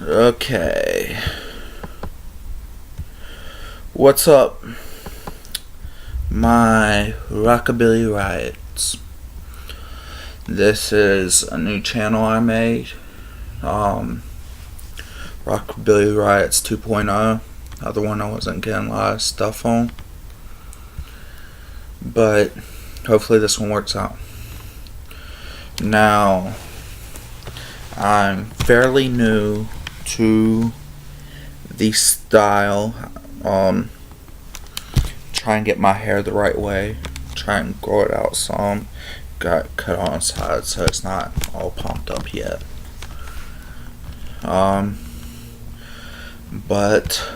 Okay. What's up, my rockabilly riots? This is a new channel I made. Rockabilly Riots 2.0. Other one I wasn't getting a lot of stuff on. But hopefully this one works out. Now, I'm fairly new to the style. Try and get my hair the right way. Try and grow it out some. Got it cut on the side so it's not all pumped up yet. But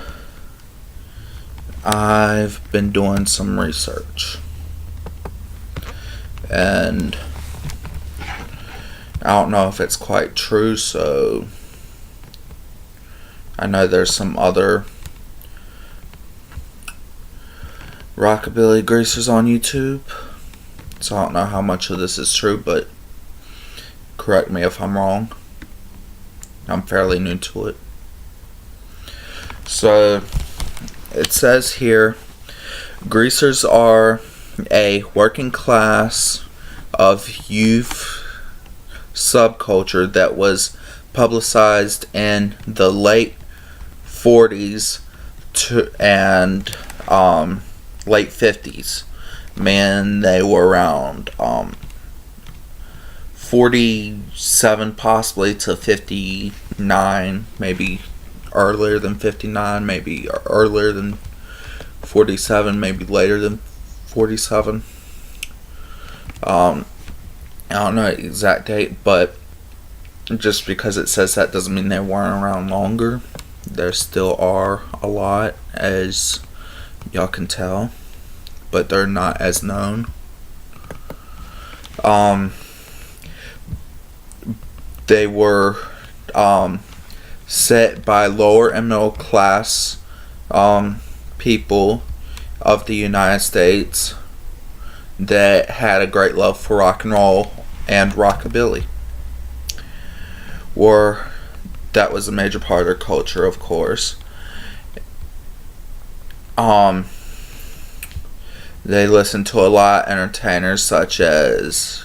I've been doing some research. And I don't know if it's quite true, so I know there's some other rockabilly greasers on YouTube, so I don't know how much of this is true, but correct me if I'm wrong. I'm fairly new to it. So it says here, greasers are a working class of youth subculture that was publicized in the late 40s and late 50s. Man, they were around 47 possibly to 59, maybe earlier than 59, maybe earlier than 47, maybe later than 47. I don't know the exact date, but just because it says that doesn't mean they weren't around longer. There still are a lot, as y'all can tell, but they're not as known. They were set by lower and middle class people of the United States that had a great love for rock and roll and rockabilly. That was a major part of their culture, of course. They listened to a lot of entertainers such as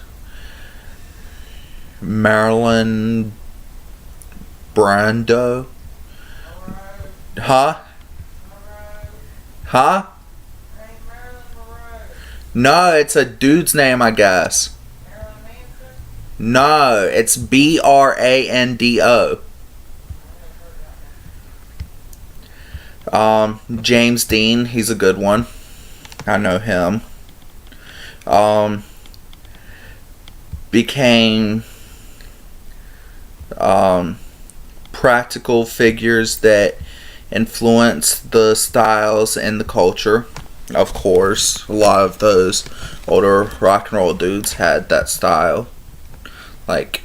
Marilyn Brando. Huh? No, it's a dude's name, I guess. No, it's Brando. James Dean, he's a good one. I know him. Became practical figures that influenced the styles and the culture. Of course, a lot of those older rock and roll dudes had that style. Like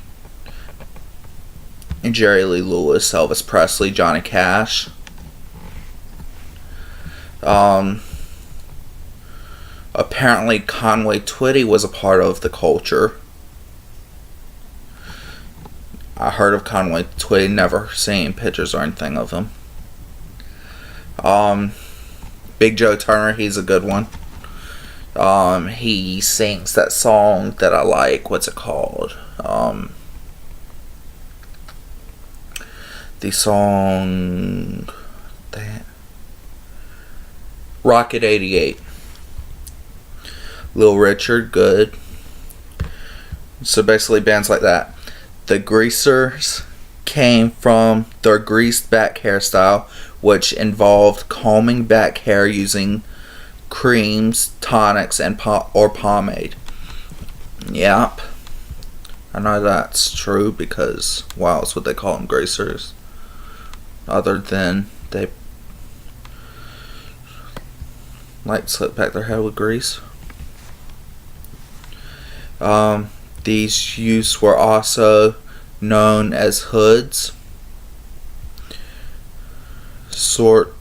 Jerry Lee Lewis, Elvis Presley, Johnny Cash. Apparently Conway Twitty was a part of the culture. I heard of Conway Twitty, never seen pictures or anything of him. Big Joe Turner, he's a good one. He sings that song that I like. What's it called? The song Rocket 88. Lil Richard, good. So basically bands like that. The Greasers came from their greased back hairstyle, which involved combing back hair using creams, tonics, and or pomade. Yep. I know that's true because why else would they call them greasers? Other than they like to slick back their hair with grease. These youths were also known as hoods, short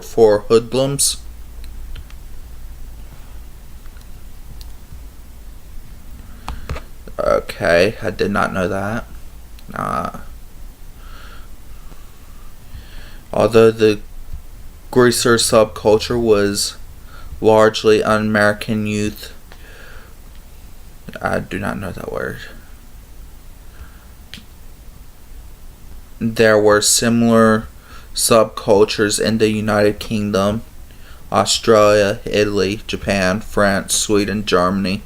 for hoodlums. Okay, I did not know that. Although the greaser subculture was largely un-American youth, I do not know that word. There were similar subcultures in the United Kingdom, Australia, Italy, Japan, France, Sweden, Germany,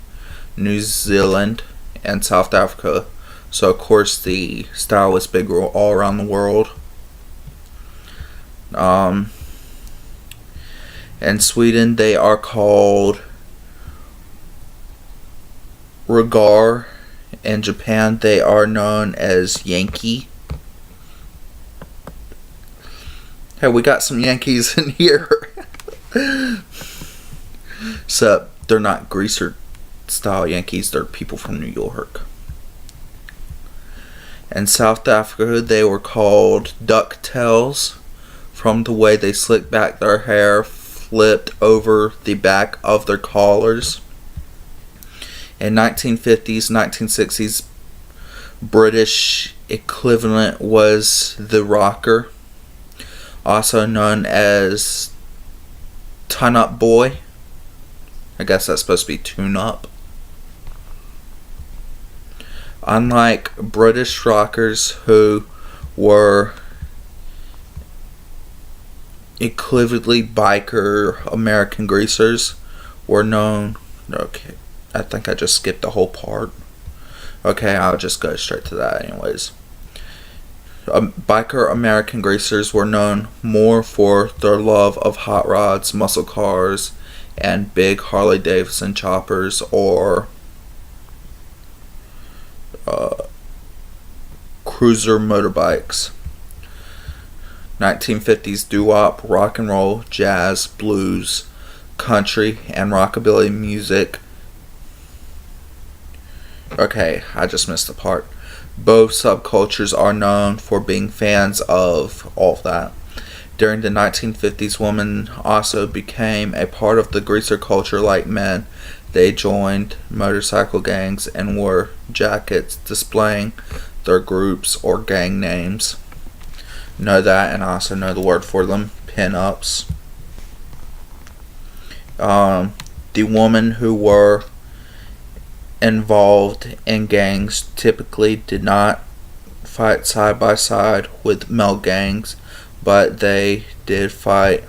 New Zealand, and South Africa. So of course the style was big all around the world. In Sweden they are called Regar. In Japan they are known as Yankee. Hey, we got some Yankees in here. Except they're not greaser style Yankees, they're people from New York. In South Africa they were called ducktails from the way they slicked back their hair, flipped over the back of their collars. In 1950s, 1960s, British equivalent was the rocker, also known as Tune-Up Boy. I guess that's supposed to be tune-up. Unlike British rockers who were equivalently biker American greasers, were known... Okay, I think I just skipped the whole part. Okay, I'll just go straight to that anyways. Biker American greasers were known more for their love of hot rods, muscle cars, and big Harley Davidson choppers or cruiser motorbikes. 1950s doo-wop, rock and roll, jazz, blues, country, and rockabilly music. Okay, I just missed the part. Both subcultures are known for being fans of all of that. During the 1950s, women also became a part of the greaser culture like men. They joined motorcycle gangs and wore jackets displaying their groups or gang names. Know that, and I also know the word for them, pin-ups. The women who were involved in gangs typically did not fight side by side with male gangs, but they did fight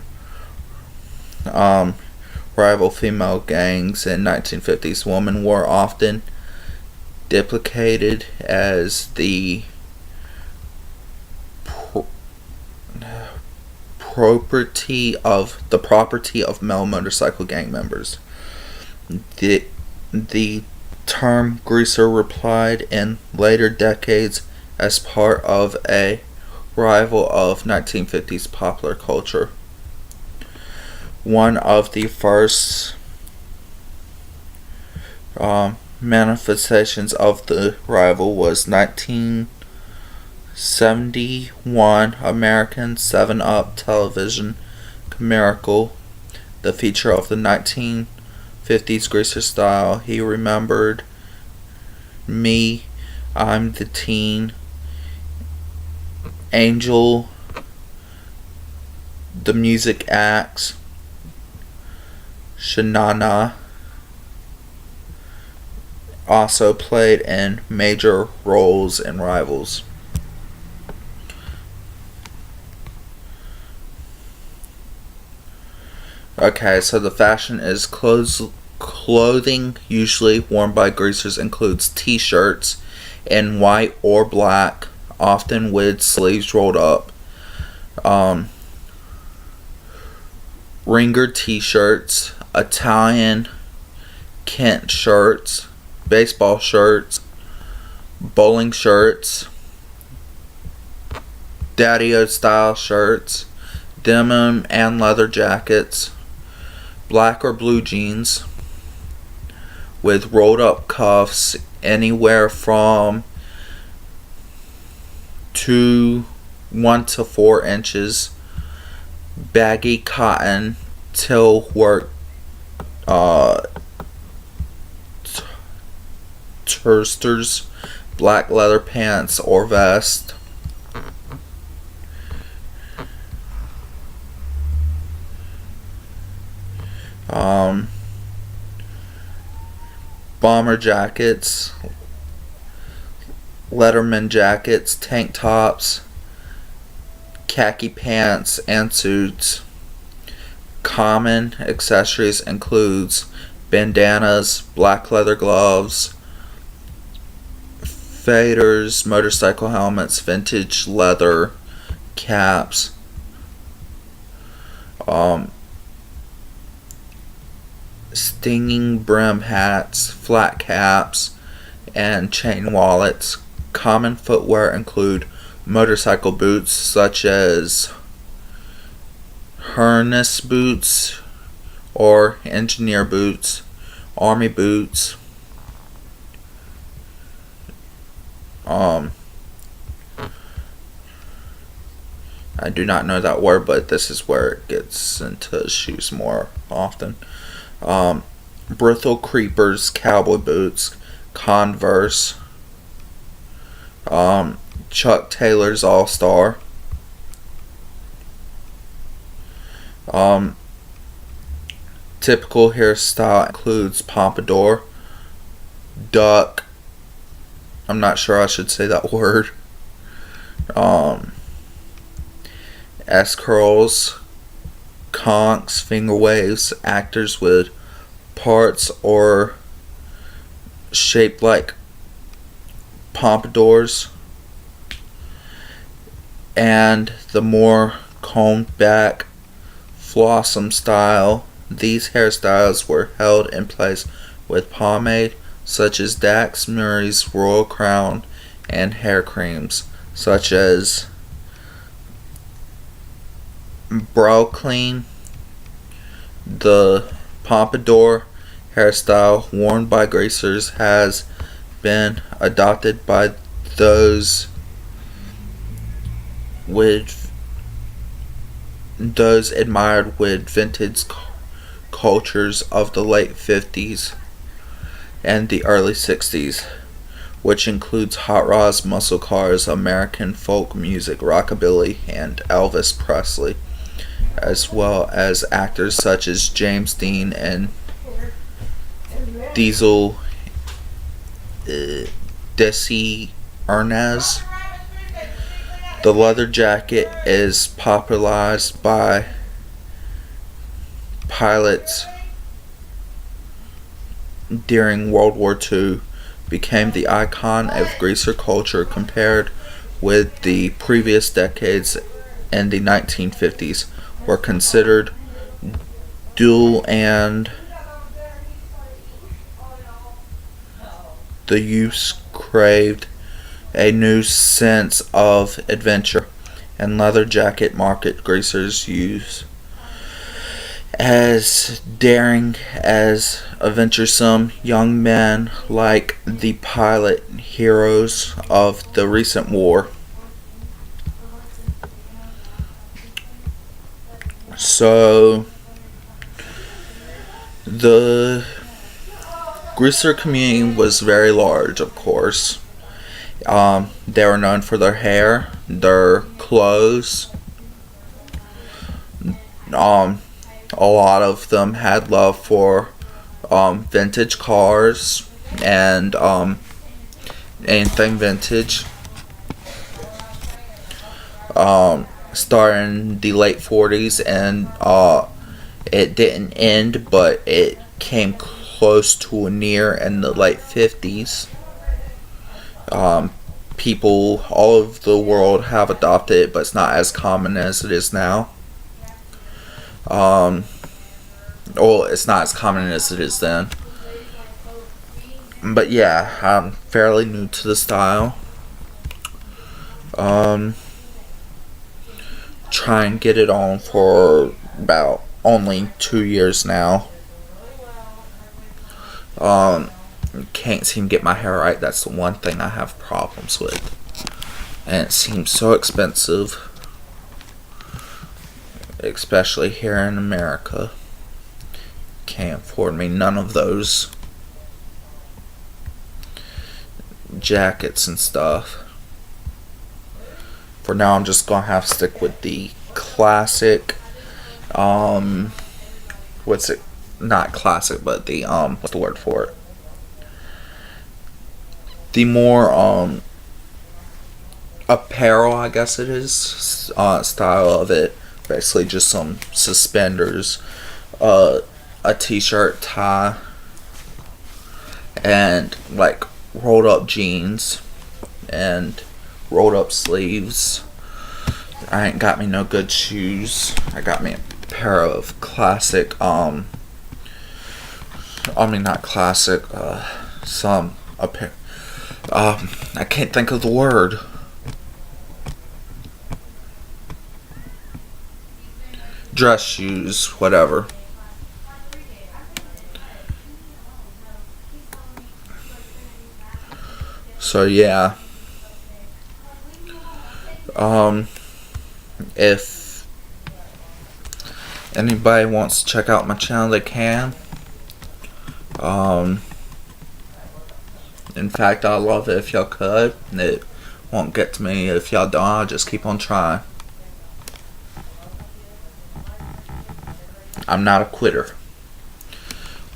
rival female gangs. In 1950s, women were often depicted as the property of male motorcycle gang members. The term greaser replied in later decades as part of a rival of 1950s popular culture. One of the first manifestations of the rival was 1971 American 7-Up television commercial, the feature of the 1950s greaser style. He remembered me, I'm the teen angel, the music acts, Shanana also played in major roles in rivals. Okay, so the fashion is clothing usually worn by greasers includes t-shirts in white or black, often with sleeves rolled up. Ringer t-shirts, Italian Kent shirts, baseball shirts, bowling shirts, daddy-o style shirts, denim and leather jackets, black or blue jeans with rolled up cuffs anywhere from 1 to 4 inches, baggy cotton till work tursters, black leather pants or vest. um, bomber jackets, letterman jackets, tank tops, khaki pants, and suits. Common accessories includes bandanas, black leather gloves, faders, motorcycle helmets, vintage leather caps, stinging brim hats, flat caps, and chain wallets. Common footwear include motorcycle boots such as harness boots or engineer boots, army boots, I do not know that word, but this is where it gets into shoes more often. Brittle Creepers cowboy boots, Converse, Chuck Taylor's All Star, typical hairstyle includes pompadour, duck. I'm not sure I should say that word. S curls, conks, finger waves, actors with parts or shaped like pompadours, and the more combed back flossom style. These hairstyles were held in place with pomade such as Dax Murray's Royal Crown and hair creams such as Brow Clean. The pompadour hairstyle worn by greasers has been adopted by those admired with vintage cultures of the late 50s and the early 60s, which includes hot rods, muscle cars, American folk music, rockabilly, and Elvis Presley, as well as actors such as James Dean and Diesel Desi Arnaz. The leather jacket is popularized by pilots during World War II, became the icon of greaser culture compared with the previous decades. In the 1950s were considered dual, and the youth craved a new sense of adventure, and leather jacket market greasers use as daring as adventuresome young men like the pilot heroes of the recent war. So the greaser community was very large, of course. They were known for their hair, their clothes. A lot of them had love for vintage cars and anything vintage. Started in the late 40s, and it didn't end, but it came close to a near in the late 50s. People all over the world have adopted it, but it's not as common as it is now. Well, it's not as common as it is then. But yeah, I'm fairly new to the style. Try and get it on for about only 2 years now. Can't seem to get my hair right. That's the one thing I have problems with. And it seems so expensive, especially here in America. Can't afford me none of those jackets and stuff. For now, I'm just gonna have to stick with the classic. What's it not classic, but the what's the word for it? The more apparel, I guess it is, style of it. Basically, just some suspenders, a t-shirt, tie, and like rolled up jeans and rolled up sleeves. I ain't got me no good shoes. I got me a pair of classic, not classic, a pair, I can't think of the word. Dress shoes, whatever. So yeah, if anybody wants to check out my channel, they can. In fact, I'd love it if y'all could. It won't get to me if y'all don't. I'll just keep on trying. I'm not a quitter.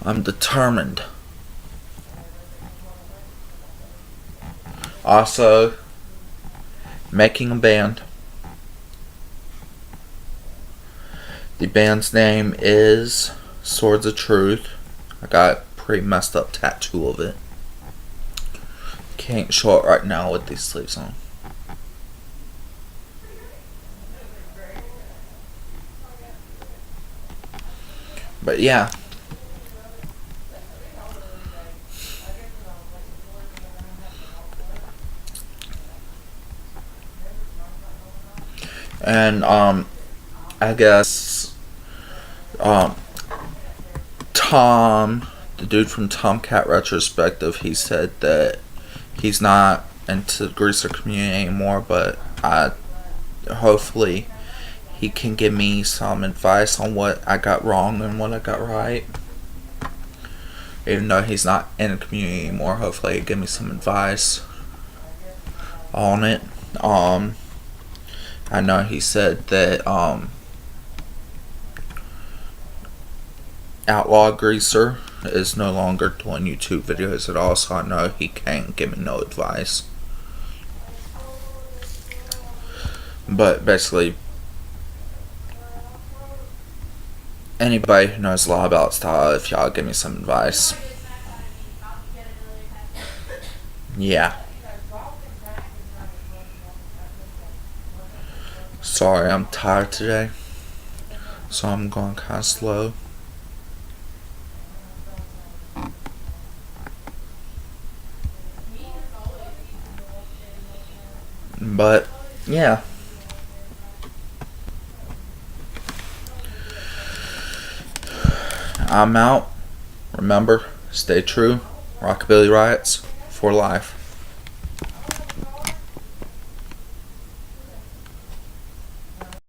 I'm determined. Also, making a band. The band's name is Swords of Truth. I got a pretty messed up tattoo of it. Can't show it right now with these sleeves on. But yeah. And I guess Tom, the dude from Tomcat Retrospective, he said that he's not into the greaser community anymore, but hopefully he can give me some advice on what I got wrong and what I got right. Even though he's not in the community anymore, hopefully he'll give me some advice on it. I know he said that Outlaw Greaser is no longer doing YouTube videos at all, so I know he can't give me no advice. But basically, anybody who knows a lot about style, if y'all give me some advice. Yeah. Sorry, I'm tired today, so I'm going kind of slow. But, yeah. I'm out. Remember, stay true. Rockabilly Riots for life.